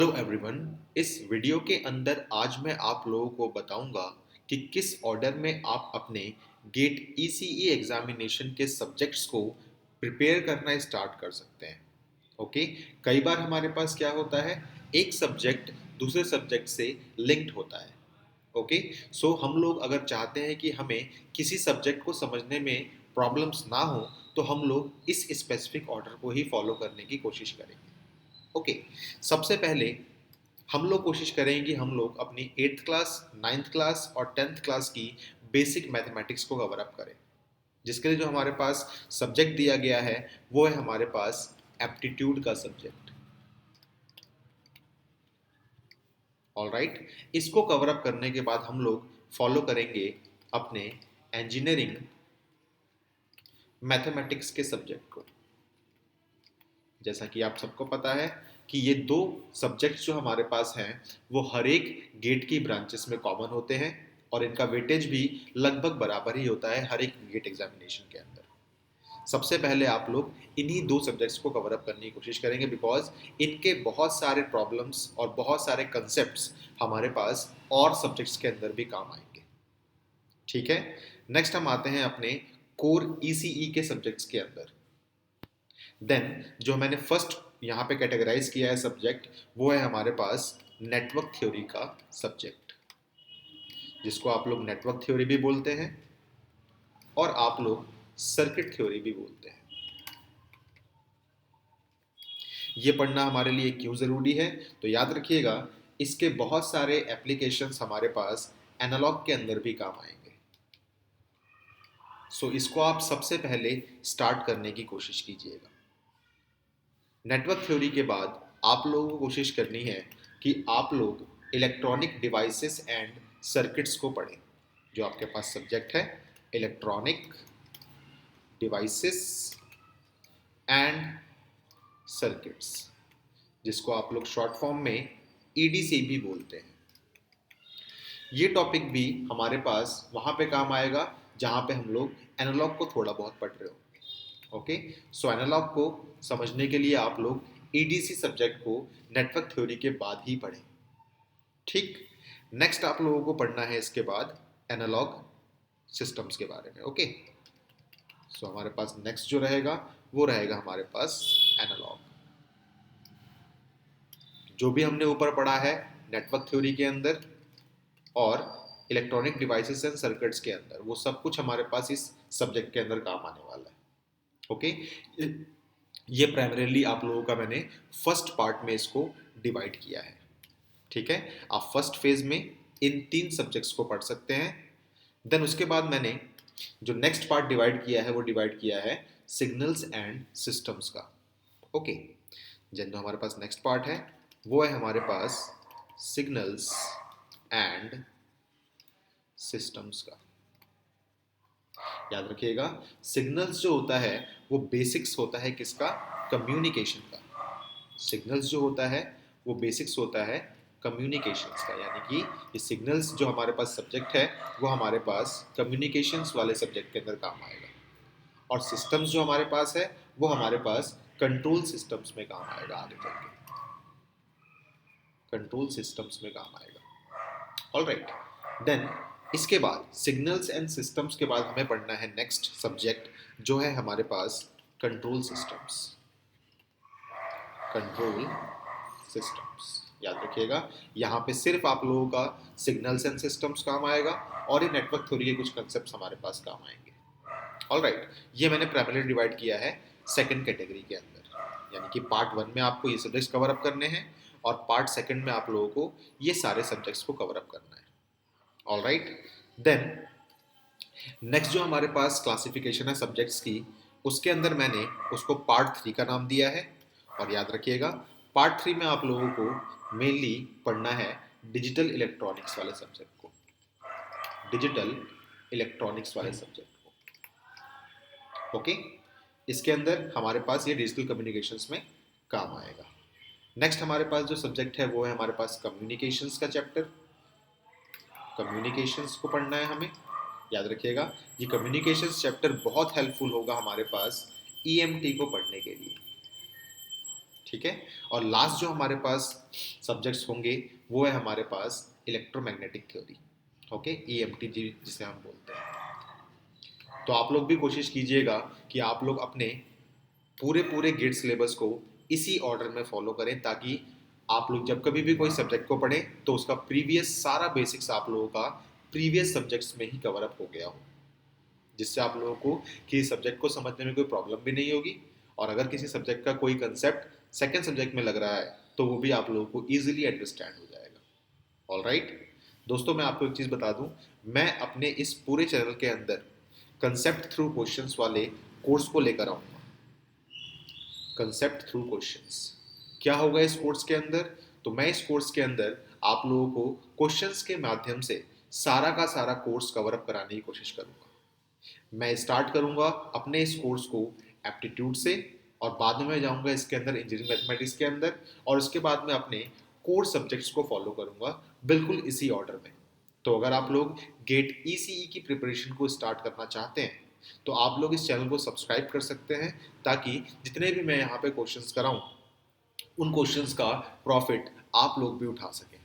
Hello everyone. इस video के अंदर आज मैं आप लोगों को बताऊंगा कि किस ऑर्डर में आप अपने गेट ईसीई एग्जामिनेशन के सब्जेक्ट्स को प्रिपेयर करना स्टार्ट कर सकते हैं। ओके। कई बार हमारे पास क्या होता है, एक सब्जेक्ट दूसरे सब्जेक्ट से लिंक्ड होता है। ओके। सो हम लोग अगर चाहते हैं कि हमें किसी सब्जेक्ट को समझने में प्रॉब्लम्स ना हो, तो हम लोग इस स्पेसिफिक ऑर्डर को ही फॉलो करने की कोशिश करेंगे। ओके। सबसे पहले हम लोग कोशिश करेंगे कि हम लोग अपनी 8th क्लास, 9th क्लास और 10th क्लास की बेसिक मैथमेटिक्स को कवर अप करें। जिसके लिए जो हमारे पास सब्जेक्ट दिया गया है वो है हमारे पास एप्टीट्यूड का सब्जेक्ट। ऑलराइट। इसको कवर अप करने के बाद हम लोग फॉलो करेंगे अपने इंजीनियरिंग मैथमेटिक्स के सब्जेक्ट को। जैसा कि आप सबको पता है कि ये दो सब्जेक्ट्स जो हमारे पास हैं वो हर एक गेट की ब्रांचेस में कॉमन होते हैं और इनका वेटेज भी लगभग बराबर ही होता है हर एक गेट एग्जामिनेशन के अंदर। सबसे पहले आप लोग इन्हीं दो सब्जेक्ट्स को कवर अप करने की कोशिश करेंगे, बिकॉज इनके बहुत सारे प्रॉब्लम्स और बहुत सारे कंसेप्ट्स हमारे पास और सब्जेक्ट्स के अंदर भी काम आएंगे। ठीक है। नेक्स्ट हम आते हैं अपने कोर ईसीई के सब्जेक्ट्स के अंदर। देन जो मैंने फर्स्ट यहाँ पे कैटेगराइज किया है सब्जेक्ट, वो है हमारे पास नेटवर्क थ्योरी का सब्जेक्ट, जिसको आप लोग नेटवर्क थ्योरी भी बोलते हैं और आप लोग सर्किट थ्योरी भी बोलते हैं। ये पढ़ना हमारे लिए क्यों ज़रूरी है, तो याद रखिएगा इसके बहुत सारे एप्लीकेशंस हमारे पास एनालॉग के अंदर भी काम आएंगे। सो इसको आप सबसे पहले स्टार्ट करने की कोशिश कीजिएगा। नेटवर्क थ्योरी के बाद आप लोगों को कोशिश करनी है कि आप लोग इलेक्ट्रॉनिक डिवाइसेस एंड सर्किट्स को पढ़ें। जो आपके पास सब्जेक्ट है इलेक्ट्रॉनिक डिवाइसेस एंड सर्किट्स, जिसको आप लोग शॉर्ट फॉर्म में ईडीसी भी बोलते हैं। ये टॉपिक भी हमारे पास वहाँ पे काम आएगा जहाँ पे हम लोग एनालॉग को थोड़ा बहुत पढ़ रहे हो। ओके। सो एनालॉग को समझने के लिए आप लोग ईडीसी सब्जेक्ट को नेटवर्क थ्योरी के बाद ही पढ़ें। ठीक। नेक्स्ट आप लोगों को पढ़ना है इसके बाद एनालॉग सिस्टम्स के बारे में। ओके। सो हमारे पास नेक्स्ट जो रहेगा वो रहेगा हमारे पास एनालॉग। जो भी हमने ऊपर पढ़ा है नेटवर्क थ्योरी के अंदर और इलेक्ट्रॉनिक डिवाइसेस एंड सर्किट्स के अंदर, वो सब कुछ हमारे पास इस सब्जेक्ट के अंदर काम आने वाला है। ओके। ये प्राइमरीली आप लोगों का मैंने फर्स्ट पार्ट में इसको डिवाइड किया है। ठीक है। आप फर्स्ट फेज में इन तीन सब्जेक्ट्स को पढ़ सकते हैं। देन उसके बाद मैंने जो नेक्स्ट पार्ट डिवाइड किया है वो डिवाइड किया है सिग्नल्स एंड सिस्टम्स का। ओके। जो हमारे पास नेक्स्ट पार्ट है वो है हमारे पास सिग्नल्स एंड सिस्टम्स का। याद रखिएगा सिग्नल्स जो होता है वो बेसिक्स होता है किसका, कम्युनिकेशन का। सिग्नल्स जो होता है वो बेसिक्स होता है कम्युनिकेशंस का, यानी कि ये सिग्नल्स जो हमारे पास सब्जेक्ट है वो हमारे पास कम्युनिकेशंस वाले सब्जेक्ट के अंदर काम आएगा। और सिस्टम्स जो हमारे पास है वो हमारे पास कंट्रोल सिस्टम्स में काम आएगा। आगे चल के कंट्रोल सिस्टम्स में काम आएगा। ऑलराइट। देन इसके बाद सिग्नल्स एंड सिस्टम्स के बाद हमें पढ़ना है नेक्स्ट सब्जेक्ट जो है हमारे पास कंट्रोल सिस्टम्स। कंट्रोल सिस्टम्स याद रखिएगा यहाँ पे सिर्फ आप लोगों का सिग्नल्स एंड सिस्टम्स काम आएगा और ये नेटवर्क थ्योरी के कुछ कंसेप्ट हमारे पास काम आएंगे। ऑलराइट। ये मैंने प्राइमरी डिवाइड किया है सेकंड कैटेगरी के अंदर, यानी कि पार्ट 1 में आपको ये सब्जेक्ट्स कवर अप करने हैं और पार्ट 2 में आप लोगों को ये सारे सब्जेक्ट्स को कवर अप करना है। ऑलराइट। देन नेक्स्ट जो हमारे पास क्लासिफिकेशन है सब्जेक्ट्स की, उसके अंदर मैंने उसको पार्ट 3 का नाम दिया है। और याद रखिएगा पार्ट 3 में आप लोगों को मेनली पढ़ना है डिजिटल इलेक्ट्रॉनिक्स वाले सब्जेक्ट को। डिजिटल इलेक्ट्रॉनिक्स वाले सब्जेक्ट को। ओके। इसके अंदर हमारे पास ये डिजिटल कम्युनिकेशंस में काम आएगा। नेक्स्ट हमारे पास जो सब्जेक्ट है वो है हमारे पास कम्युनिकेशंस का चैप्टर। कम्युनिकेशंस को पढ़ना है हमें। याद रखिएगा ये कम्युनिकेशंस चैप्टर बहुत हेल्पफुल होगा हमारे पास ईएमटी को पढ़ने के लिए। ठीक है। और लास्ट जो हमारे पास सब्जेक्ट्स होंगे वो है हमारे पास इलेक्ट्रोमैग्नेटिक थ्योरी, ओके, ईएमटी जिसे हम बोलते हैं। तो आप लोग भी कोशिश कीजिएगा कि आप लोग अपने पूरे पूरे गेट सिलेबस को इसी ऑर्डर में फॉलो करें, ताकि आप लोग जब कभी भी कोई सब्जेक्ट को पढ़ें तो उसका प्रीवियस सारा बेसिक्स आप लोगों का प्रीवियस सब्जेक्ट्स में ही कवर अप हो गया हो, जिससे आप लोगों को किसी सब्जेक्ट को समझने में कोई प्रॉब्लम भी नहीं होगी। और अगर किसी सब्जेक्ट का कोई कंसेप्ट सेकेंड सब्जेक्ट में लग रहा है तो वो भी आप लोगों को ईजिली अंडरस्टैंड हो जाएगा। ऑल राइट दोस्तों, मैं आपको एक चीज़ बता दूं, मैं अपने इस पूरे चैनल के अंदर कंसेप्ट थ्रू क्वेश्चंस वाले कोर्स को लेकर आऊँगा। कंसेप्ट थ्रू क्वेश्चंस क्या होगा इस कोर्स के अंदर? तो मैं इस कोर्स के अंदर आप लोगों को क्वेश्चंस के माध्यम से सारा का सारा कोर्स कवर अप कराने की कोशिश करूंगा। मैं स्टार्ट करूंगा अपने इस कोर्स को एप्टीट्यूड से, और बाद में मैं जाऊंगा इसके अंदर इंजीनियरिंग मैथमेटिक्स के अंदर, और उसके बाद में अपने कोर सब्जेक्ट्स को फॉलो करूंगा बिल्कुल इसी ऑर्डर में। तो अगर आप लोग गेट ईसीई की प्रिपरेशन को स्टार्ट करना चाहते हैं तो आप लोग इस चैनल को सब्सक्राइब कर सकते हैं, ताकि जितने भी मैं यहाँ पे क्वेश्चंस कराऊं उन क्वेश्चंस का प्रॉफिट आप लोग भी उठा सकें।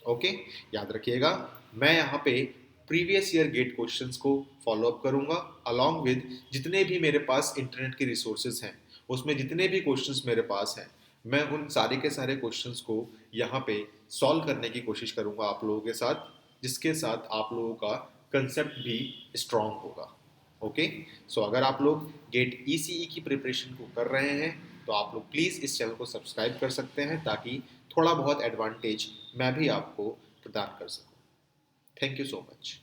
ओके, याद रखिएगा, मैं यहाँ पे प्रीवियस ईयर गेट क्वेश्चंस को फॉलो अप करूंगा अलॉन्ग विद जितने भी मेरे पास इंटरनेट के रिसोर्सेज हैं, उसमें जितने भी क्वेश्चंस मेरे पास हैं मैं उन सारे के सारे क्वेश्चंस को यहाँ पे सॉल्व करने की कोशिश करूंगा आप लोगों के साथ, जिसके साथ आप लोगों का कंसेप्ट भी स्ट्रांग होगा। ओके, सो अगर आप लोग गेट ईसीई की प्रिपरेशन को कर रहे हैं तो आप लोग प्लीज़ इस चैनल को सब्सक्राइब कर सकते हैं, ताकि थोड़ा बहुत एडवांटेज मैं भी आपको प्रदान कर सकूं। Thank you so much.